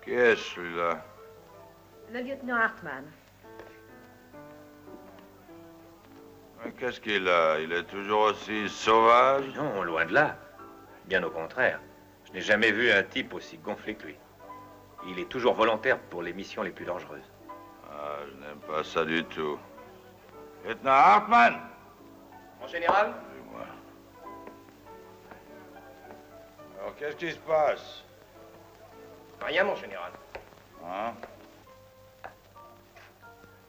Qui est celui-là? Le lieutenant Hartmann. Mais qu'est-ce qu'il a? Il est toujours aussi sauvage? Non, loin de là. Bien au contraire. Je n'ai jamais vu un type aussi gonflé que lui. Il est toujours volontaire pour les missions les plus dangereuses. Ah, je n'aime pas ça du tout. Lieutenant Hartmann! Mon général? Dis-moi. Alors, qu'est-ce qui se passe? Rien, mon général. Hein?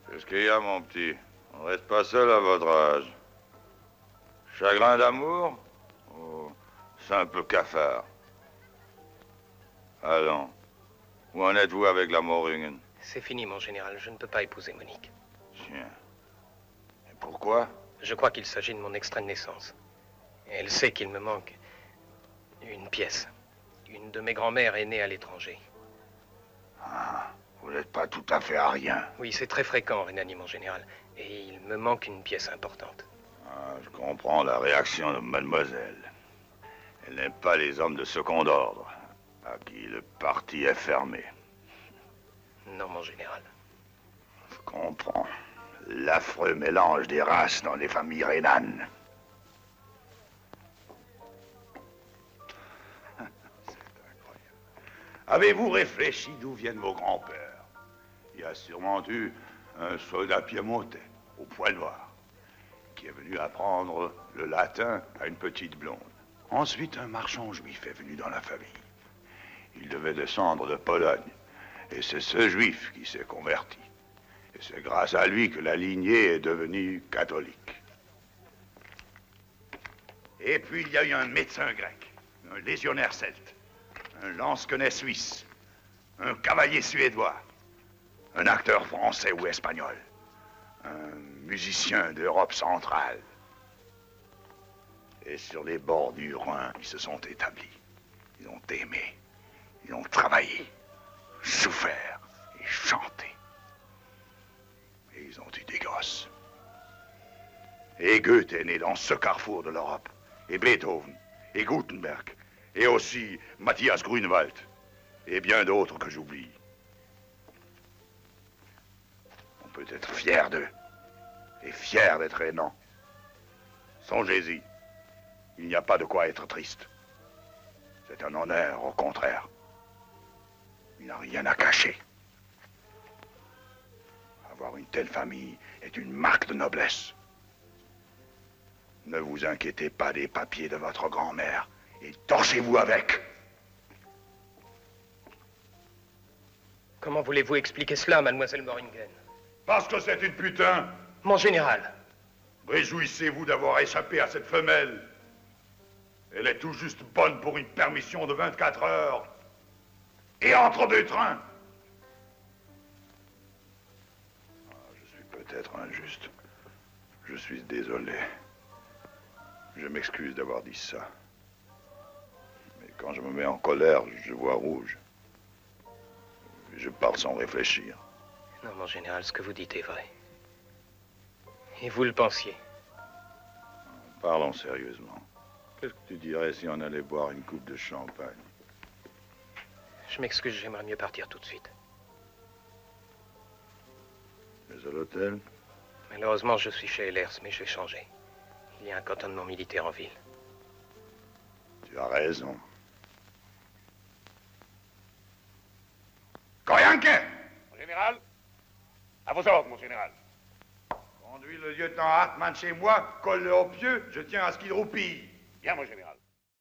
Qu'est-ce qu'il y a, mon petit? On reste pas seul à votre âge. Chagrin d'amour? Ou simple cafard? Allons. Où en êtes-vous avec la Morringen? C'est fini, mon général. Je ne peux pas épouser Monique. Tiens. Et pourquoi? Je crois qu'il s'agit de mon extrait de naissance. Elle sait qu'il me manque une pièce. Une de mes grand-mères est née à l'étranger. Ah, vous n'êtes pas tout à fait à rien. Oui, c'est très fréquent, Rhénanie, mon général. Et il me manque une pièce importante. Ah, je comprends la réaction de mademoiselle. Elle n'aime pas les hommes de second ordre, à qui le parti est fermé. Non, mon général. Je comprends. L'affreux mélange des races dans les familles rhénanes. C'est incroyable. Avez-vous réfléchi d'où viennent vos grands-pères? Il y a sûrement eu un soldat piémontais, au poil noir, qui est venu apprendre le latin à une petite blonde. Ensuite, un marchand juif est venu dans la famille. Il devait descendre de Pologne. Et c'est ce juif qui s'est converti. Et c'est grâce à lui que la lignée est devenue catholique. Et puis il y a eu un médecin grec, un légionnaire celte, un lansquenet suisse, un cavalier suédois, un acteur français ou espagnol, un musicien d'Europe centrale. Et sur les bords du Rhin, ils se sont établis. Ils ont aimé, ils ont travaillé, souffert et chanté. Et ils ont eu des gosses. Et Goethe est né dans ce carrefour de l'Europe. Et Beethoven, et Gutenberg, et aussi Matthias Grünewald, et bien d'autres que j'oublie. On peut être fier d'eux, et fier d'être aimant. Songez-y, il n'y a pas de quoi être triste. C'est un honneur, au contraire. Il n'a rien à cacher. Avoir une telle famille est une marque de noblesse. Ne vous inquiétez pas des papiers de votre grand-mère et torchez-vous avec. Comment voulez-vous expliquer cela, mademoiselle Morringen? Parce que c'est une putain. Mon général. Réjouissez-vous d'avoir échappé à cette femelle. Elle est tout juste bonne pour une permission de 24 heures. Et entre deux trains. Ah, je suis peut-être injuste. Je suis désolé. Je m'excuse d'avoir dit ça. Mais quand je me mets en colère, je vois rouge. Je parle sans réfléchir. Non, mon général, ce que vous dites est vrai. Et vous le pensiez. Parlons sérieusement. Qu'est-ce que tu dirais si on allait boire une coupe de champagne? Je m'excuse, j'aimerais mieux partir tout de suite. Mais à l'hôtel? Malheureusement, je suis chez Ehlers, mais je vais changer. Il y a un cantonnement militaire en ville. Tu as raison. Corianquin! Mon général, à vos ordres, mon général. Conduis le lieutenant Hartmann chez moi, colle-le au pieu, je tiens à ce qu'il roupille. Bien, mon général.